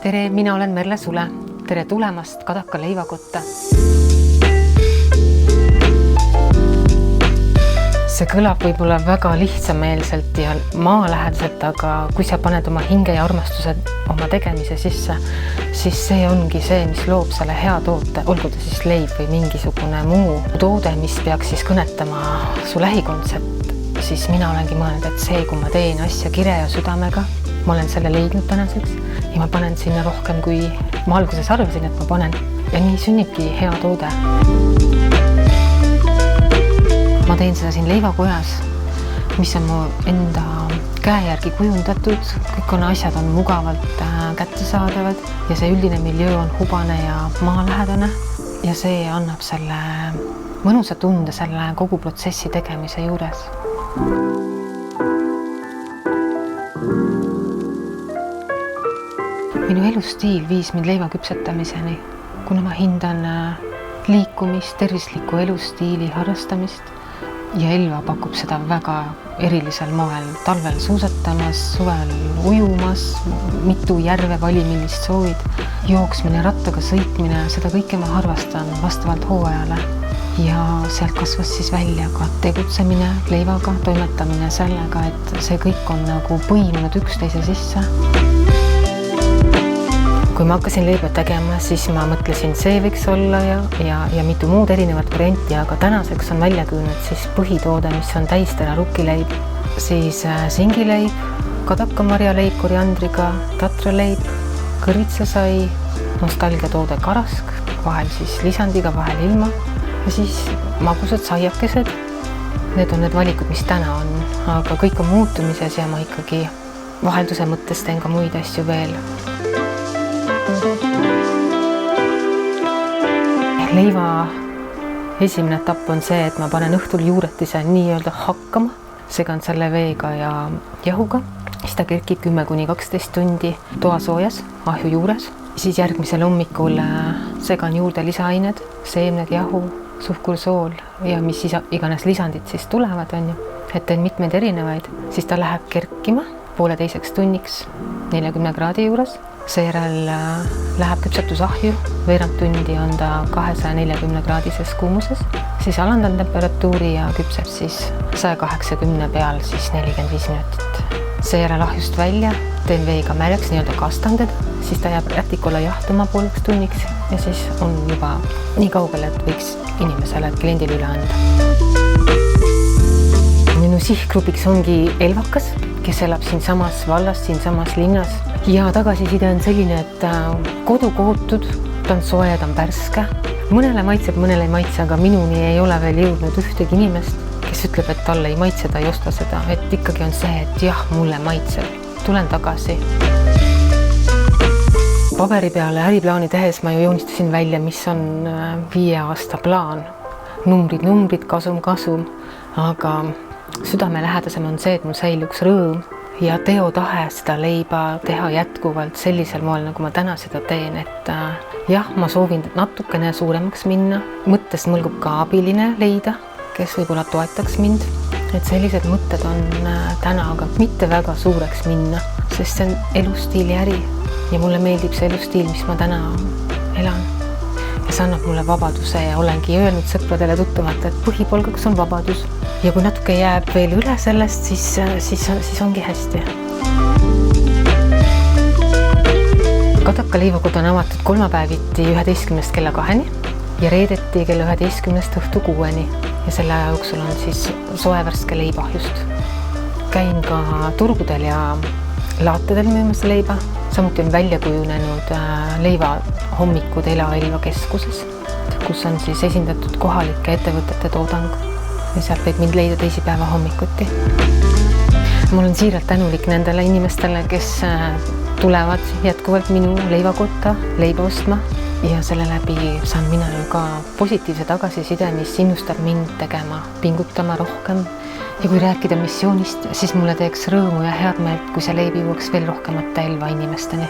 Tere, mina olen Merle Sule. Tere tulemast Kadaka leivakotta. See kõlab võib-olla väga lihtsameelselt ja maalähedaselt, aga kui sa paned oma hinge ja armastused oma tegemise sisse, siis see ongi see, mis loob selle hea toote, olgu ta siis leib või mingisugune muu toode, mis peaks siis kõnetama su lähikondset, siis mina olengi mõelnud, et see, kui ma teen asja kire ja südamega, ma olen selle leidnud tänaseks ja ma panen sinna rohkem, kui ma alguses arvasin, et ma panen. Ja nii sünnibki hea toode. Ma teen seda siin leivakojas, mis on mu enda käe järgi kujundatud. Kõik asjad on mugavalt kättesaadavad ja see üldine miljöö on hubane ja maalähedane ja see annab selle mõnusa tunde selle kogu protsessi tegemise juures. Minu elustiil viis mind leiva küpsetamiseni, kuna ma hindan liikumist, tervisliku elustiili harrastamist ja Elva pakub seda väga erilisel moel. Talvel suusatamas, suvel ujumas, mitu järve vali, millist soovid, jooksmine, rattaga sõitmine, seda kõike ma harrastan vastavalt hooajale. Ja sealt kasvas siis välja ka tegutsemine leivaga, toimetamine sellega, et see kõik on nagu põimunud üksteise sisse. Kui ma hakkasin leiba tegema, siis ma mõtlesin, see võiks olla ja mitu muud erinevat varianti, aga tänaseks on välja kujunnud siis põhitoode, mis on täistera rukkileib, siis singileib, kadakamarjaleib koriandriga, tatraleib, kõrvitsasai, nostalgiatoode karask, vahel siis lisandiga, vahel ilma ja siis magusad saiakesed. Need on need valikud, mis täna on, aga kõik on muutumises ja ma ikkagi vahelduse mõttes teen ka muid asju veel. Leiva esimene etapp on see, et ma panen õhtul juuretise nii-öelda hakkama, segan selle veega ja jahuga, siis ta kerkib 10–12 tundi toasoojas, ahju juures, siis järgmisel hommikul segan juurde lisaained, seemned, jahu, suhkursool ja mis iganes lisandid siis tulevad, et teen mitmeid erinevaid, siis ta läheb kerkima 1,5 tunniks 40 kraadi juures. Seejärel läheb küpsetusahju, veerand tundi on ta 240 kraadises kuumuses, siis alandan temperatuuri ja küpseb siis 180 peal siis 45 minutit. Seejärel ahjust välja, teen veega märjaks nii-öelda kastanded, siis ta jääb rätikolla jahtuma 1,5 tunniks ja siis on juba nii kaugel, et võiks inimesele, kliendile üle anda. Minu sihtgrupiks ongi elvakas, kes elab siin samas vallas, siin samas linnas. Ja tagasiside on selline, et kodu kootud, ta on soe, ta on pärske. Mõnele maitseb, mõnele ei maitse, aga minuni ei ole veel jõudnud ühtegi inimest, kes ütleb, et talle ei maitse, ta ei osta seda. Et ikkagi on see, et jah, mulle maitseb. Tulen tagasi. Paberi peale äriplaani tehes ma ju joonistasin välja, mis on 5 aasta plaan. Numbrid, kasum, aga südamelähedasem on see, et mul säiluks rõõm ja teotahe seda leiba teha jätkuvalt sellisel moel, nagu ma täna seda teen, et jah, ma soovin natukene suuremaks minna. Mõttes mõlgub ka abiline leida, kes võib-olla toetaks mind, et sellised mõtted on täna, aga mitte väga suureks minna, sest see on elustiili äri ja mulle meeldib see elustiil, mis ma täna elan. Ja see annab mulle vabaduse ja olengi öelnud sõpradele tuttavalt, et põhipolgaks on vabadus. Ja kui natuke jääb veel üle sellest, siis ongi hästi. Kadaka leivakoda on avatud kolmapäeviti 11 kella 2 ja reedeti kella 11 õhtu 6 ja selle aja jooksul on siis soevärske leibahjust. Käin ka turgudel ja laatedel müümas leiba. Samuti on välja kujunenud leiva hommikud Elva keskuses, kus on siis esindatud kohalike ettevõtete toodang ja sealt võib mind leida teisipäeva hommikuti. Ma olen siiralt tänulik nendele inimestele, kes tulevad jätkuvalt minu leivakotta leiba ostma ja selle läbi saan mina ju ka positiivse tagasiside, mis innustab mind tegema, pingutama rohkem. Ja kui rääkida missioonist, siis mulle teeks rõõmu ja head meelt, kui see leib jõuaks veel rohkemate Elva inimesteni.